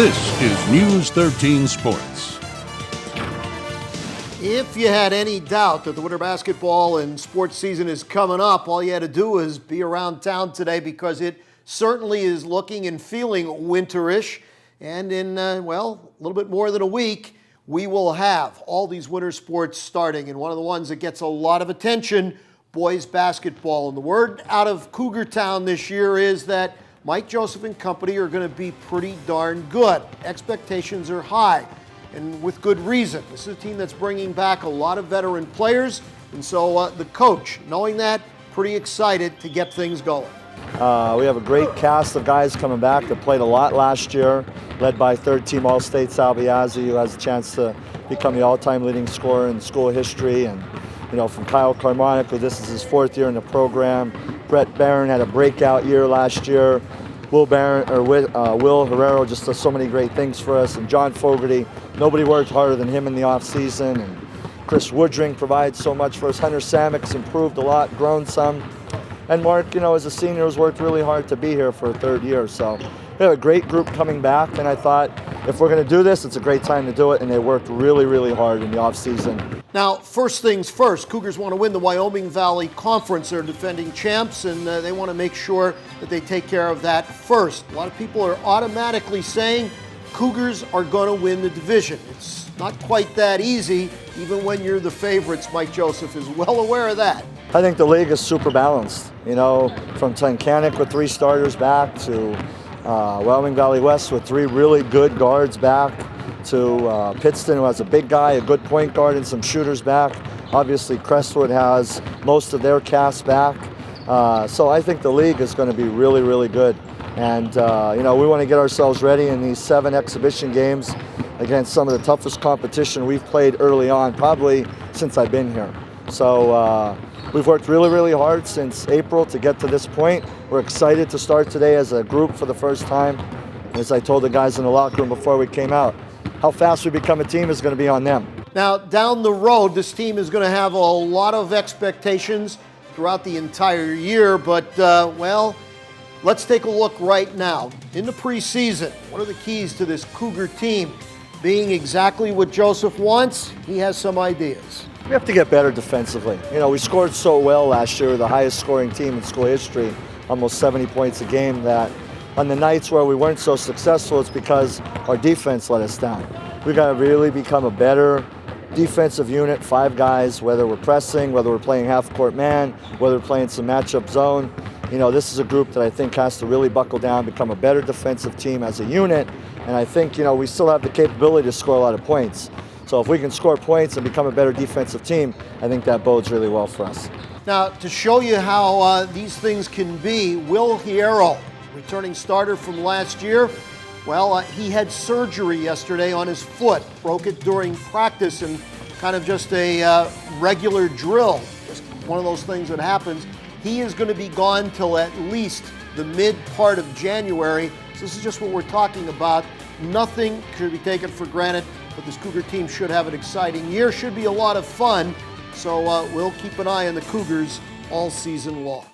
This is News 13 Sports. If you had any doubt that the winter basketball and sports season is coming up, all you had to do is be around town today, because it certainly is looking and feeling winterish. And in, a little bit more than a week, we will have all these winter sports starting. And one of the ones that gets a lot of attention, boys basketball. And the word out of Cougar Town this year is that Mike Joseph and company are going to be pretty darn good. Expectations are high, and with good reason. This is a team that's bringing back a lot of veteran players, and so the coach, knowing that, pretty excited to get things going. We have a great cast of guys coming back that played a lot last year, led by third-team All-State Sal Biazzi, who has a chance to become the all-time leading scorer in school history. And from Kyle Carmonic, who this is his fourth year in the program. Brett Barron had a breakout year last year. Will Herrero just does so many great things for us. And John Fogarty, nobody worked harder than him in the offseason. And Chris Woodring provides so much for us. Hunter Samek's improved a lot, grown some. And Mark, as a senior, has worked really hard to be here for a third year. So we have a great group coming back, and I thought if we're going to do this, it's a great time to do it, and they worked really, really hard in the offseason. Now, first things first, Cougars want to win the Wyoming Valley Conference. They're defending champs, and they want to make sure that they take care of that first. A lot of people are automatically saying Cougars are going to win the division. It's not quite that easy, even when you're the favorites. Mike Joseph is well aware of that. I think the league is super balanced. From Tunkhannock with 3 starters back to Wyoming Valley West with 3 really good guards back to Pittston, who has a big guy, a good point guard, and some shooters back. Obviously, Crestwood has most of their cast back. So I think the league is going to be really, really good. And, we want to get ourselves ready in these 7 exhibition games against some of the toughest competition we've played early on, probably since I've been here. So we've worked really, really hard since April to get to this point. We're excited to start today as a group for the first time. As I told the guys in the locker room before we came out, how fast we become a team is going to be on them. Now, down the road, this team is going to have a lot of expectations throughout the entire year, but, let's take a look right now. In the preseason, what are the keys to this Cougar team being exactly what Joseph wants? He has some ideas. We have to get better defensively. We scored so well last year, the highest scoring team in school history, almost 70 points a game, that on the nights where we weren't so successful, it's because our defense let us down. We've got to really become a better defensive unit, 5 guys, whether we're pressing, whether we're playing half-court man, whether we're playing some matchup zone. This is a group that I think has to really buckle down, become a better defensive team as a unit, and I think, we still have the capability to score a lot of points. So if we can score points and become a better defensive team, I think that bodes really well for us. Now, to show you how these things can be, Will Herrero, returning starter from last year, he had surgery yesterday on his foot, broke it during practice and kind of just a regular drill, just one of those things that happens. He is going to be gone till at least the mid part of January. So this is just what we're talking about. Nothing should be taken for granted, but this Cougar team should have an exciting year, should be a lot of fun. So we'll keep an eye on the Cougars all season long.